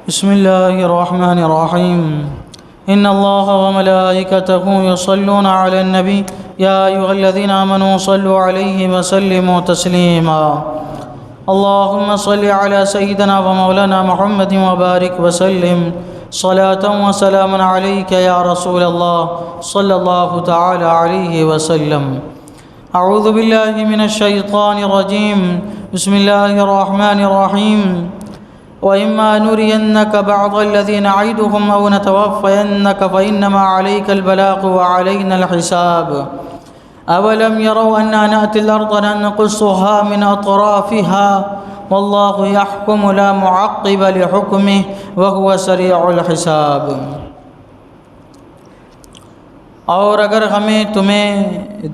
بسم الله الرحمن الرحيم إن الله وملائكته يصلون على النبي يا أيها الذين آمنوا صلوا عليه وسلموا تسليما اللهم صل على سيدنا ومولانا محمد وبارك وسلم صلاة وسلاما عليك يا رسول الله صلى الله تعالى عليه وسلم أعوذ بالله من الشيطان الرجيم بسم الله الرحمن الرحيم وإما نرينك بعض الذين نعدهم أو نتوفينك فإنما عليك البلاغ وعلينا الحساب أولم يروا أنا نأتي الأرض ننقصها من أطرافها والله يحكم لا معقب لحكمه وهو سريع الحساب۔ اور اگر ہمیں تمہیں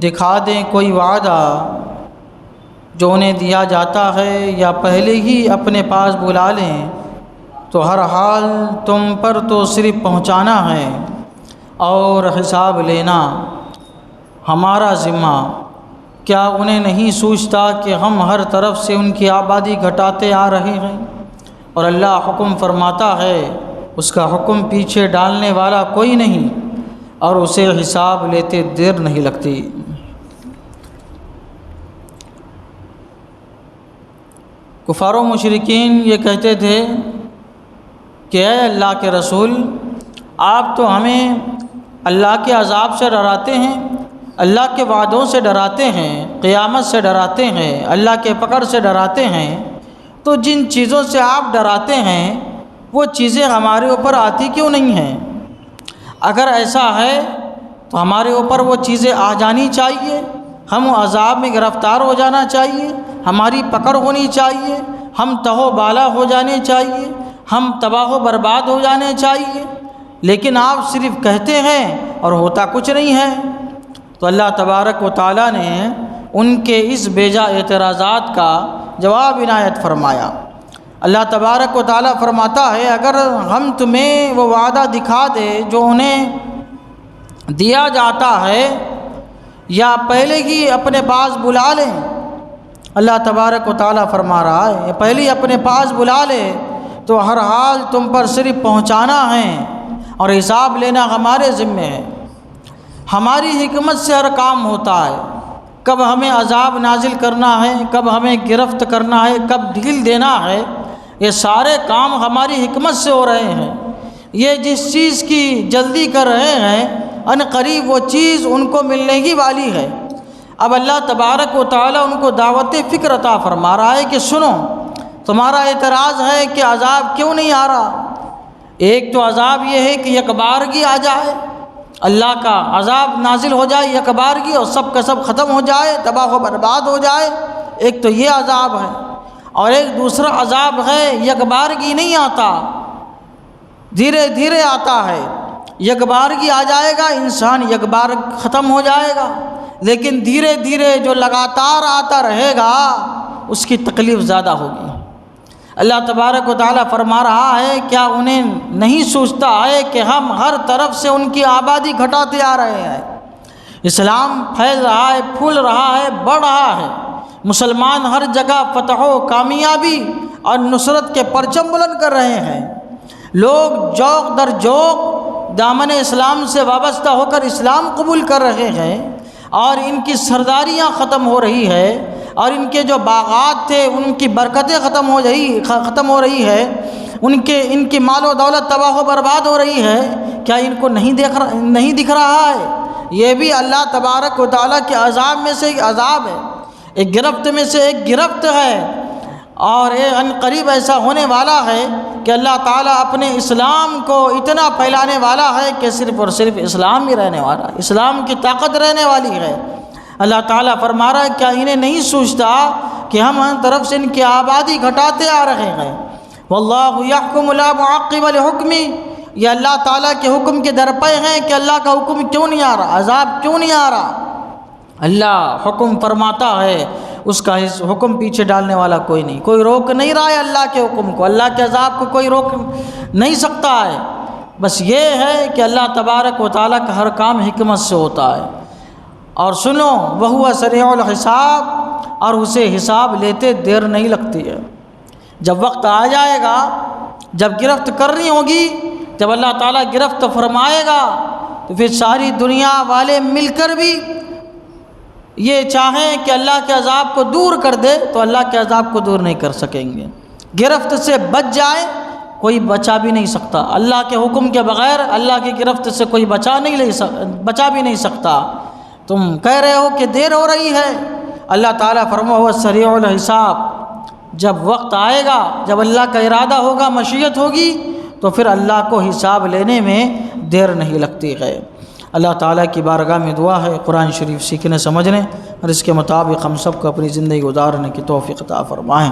دکھا دیں کوئی وعدہ جو انہیں دیا جاتا ہے یا پہلے ہی اپنے پاس بلا لیں تو ہر حال تم پر تو صرف پہنچانا ہے اور حساب لینا ہمارا ذمہ۔ کیا انہیں نہیں سوچتا کہ ہم ہر طرف سے ان کی آبادی گھٹاتے آ رہے ہیں اور اللہ حکم فرماتا ہے، اس کا حکم پیچھے ڈالنے والا کوئی نہیں اور اسے حساب لیتے دیر نہیں لگتی۔ کفار و مشرکین یہ کہتے تھے کہ اے اللہ کے رسول، آپ تو ہمیں اللہ کے عذاب سے ڈراتے ہیں، اللہ کے وعدوں سے ڈراتے ہیں، قیامت سے ڈراتے ہیں، اللہ کے پکڑ سے ڈراتے ہیں، تو جن چیزوں سے آپ ڈراتے ہیں وہ چیزیں ہمارے اوپر آتی کیوں نہیں ہیں؟ اگر ایسا ہے تو ہمارے اوپر وہ چیزیں آ جانی چاہیے، ہم عذاب میں گرفتار ہو جانا چاہیے، ہماری پکڑ ہونی چاہیے، ہم تہو بالا ہو جانے چاہیے، ہم تباہ و برباد ہو جانے چاہیے، لیکن آپ صرف کہتے ہیں اور ہوتا کچھ نہیں ہے۔ تو اللہ تبارک و تعالیٰ نے ان کے اس بیجا اعتراضات کا جواب عنایت فرمایا۔ اللہ تبارک و تعالیٰ فرماتا ہے، اگر ہم تمہیں وہ وعدہ دکھا دے جو انہیں دیا جاتا ہے یا پہلے ہی اپنے پاس بلا لیں، اللہ تبارک و تعالیٰ فرما رہا ہے پہلے ہی اپنے پاس بلا لے تو ہر حال تم پر صرف پہنچانا ہے اور حساب لینا ہمارے ذمے ہے۔ ہماری حکمت سے ہر کام ہوتا ہے، کب ہمیں عذاب نازل کرنا ہے، کب ہمیں گرفت کرنا ہے، کب ڈھیل دینا ہے، یہ سارے کام ہماری حکمت سے ہو رہے ہیں۔ یہ جس چیز کی جلدی کر رہے ہیں ان قریب وہ چیز ان کو ملنے ہی والی ہے۔ اب اللہ تبارک و تعالیٰ ان کو دعوت فکر عطا فرما رہا ہے کہ سنو، تمہارا اعتراض ہے کہ عذاب کیوں نہیں آ رہا؟ ایک تو عذاب یہ ہے کہ یک بارگی آ جائے، اللہ کا عذاب نازل ہو جائے یک بارگی اور سب کا سب ختم ہو جائے، تباہ و برباد ہو جائے، ایک تو یہ عذاب ہے۔ اور ایک دوسرا عذاب ہے یک بارگی نہیں آتا، دھیرے دھیرے آتا ہے۔ یک بارگی آ جائے گا انسان یک بار ختم ہو جائے گا، لیکن دھیرے دھیرے جو لگاتار آتا رہے گا اس کی تکلیف زیادہ ہوگی۔ اللہ تبارک و تعالیٰ فرما رہا ہے، کیا انہیں نہیں سوچتا ہے کہ ہم ہر طرف سے ان کی آبادی گھٹاتے آ رہے ہیں؟ اسلام پھیل رہا ہے، پھول رہا ہے، بڑھ رہا ہے، مسلمان ہر جگہ فتح و کامیابی اور نصرت کے پرچم بلند کر رہے ہیں، لوگ جوق در جوق دامن اسلام سے وابستہ ہو کر اسلام قبول کر رہے ہیں اور ان کی سرداریاں ختم ہو رہی ہے اور ان کے جو باغات تھے ان کی برکتیں ختم ہو رہی ہے، ان کی مال و دولت تباہ و برباد ہو رہی ہے۔ کیا ان کو نہیں دکھ رہا ہے؟ یہ بھی اللہ تبارک و تعالیٰ کے عذاب میں سے ایک عذاب ہے، ایک گرفت میں سے ایک گرفت ہے، اور ان قریب ایسا ہونے والا ہے کہ اللہ تعالیٰ اپنے اسلام کو اتنا پھیلانے والا ہے کہ صرف اور صرف اسلام ہی رہنے والا ہے، اسلام کی طاقت رہنے والی ہے۔ اللہ تعالیٰ فرما رہا ہے، کیا انہیں نہیں سوچتا کہ ہم ہر طرف سے ان کی آبادی گھٹاتے آ رہے ہیں؟ واللہ یحکم لا معقب لحکمہ، یہ اللہ تعالیٰ کے حکم کے درپے ہیں کہ اللہ کا حکم کیوں نہیں آ رہا، عذاب کیوں نہیں آ رہا؟ اللہ حکم فرماتا ہے، اس کا حکم پیچھے ڈالنے والا کوئی نہیں، کوئی روک نہیں رہا ہے اللہ کے حکم کو، اللہ کے عذاب کو کوئی روک نہیں سکتا ہے۔ بس یہ ہے کہ اللہ تبارک و تعالیٰ کا ہر کام حکمت سے ہوتا ہے۔ اور سنو، وہو سریع الحساب، اور اسے حساب لیتے دیر نہیں لگتی ہے۔ جب وقت آ جائے گا جب گرفت کرنی ہوگی، جب اللہ تعالیٰ گرفت فرمائے گا تو پھر ساری دنیا والے مل کر بھی یہ چاہیں کہ اللہ کے عذاب کو دور کر دے تو اللہ کے عذاب کو دور نہیں کر سکیں گے۔ گرفت سے بچ جائے، کوئی بچا بھی نہیں سکتا، اللہ کے حکم کے بغیر اللہ کی گرفت سے کوئی بچا بھی نہیں سکتا۔ تم کہہ رہے ہو کہ دیر ہو رہی ہے، اللہ تعالیٰ فرما ہوا سریع الحساب، جب وقت آئے گا، جب اللہ کا ارادہ ہوگا، مشیت ہوگی، تو پھر اللہ کو حساب لینے میں دیر نہیں لگتی ہے۔ اللہ تعالیٰ کی بارگاہ میں دعا ہے قرآن شریف سیکھنے سمجھنے اور اس کے مطابق ہم سب کو اپنی زندگی گزارنے کی توفیق عطا فرمائیں،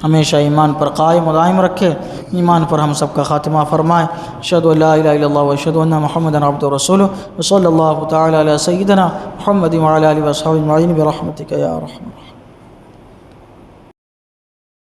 ہمیشہ ایمان پر قائم و دائم رکھے، ایمان پر ہم سب کا خاتمہ فرمائے۔ اشہدو ان لا الہ الا اللہ و اشہدو ان محمدا عبدہ ورسولہ وصلی اللہ تعالی علی سیدنا محمد وعلی آلہ وصحبہ اجمعین برحمتک یا ارحم الراحمین۔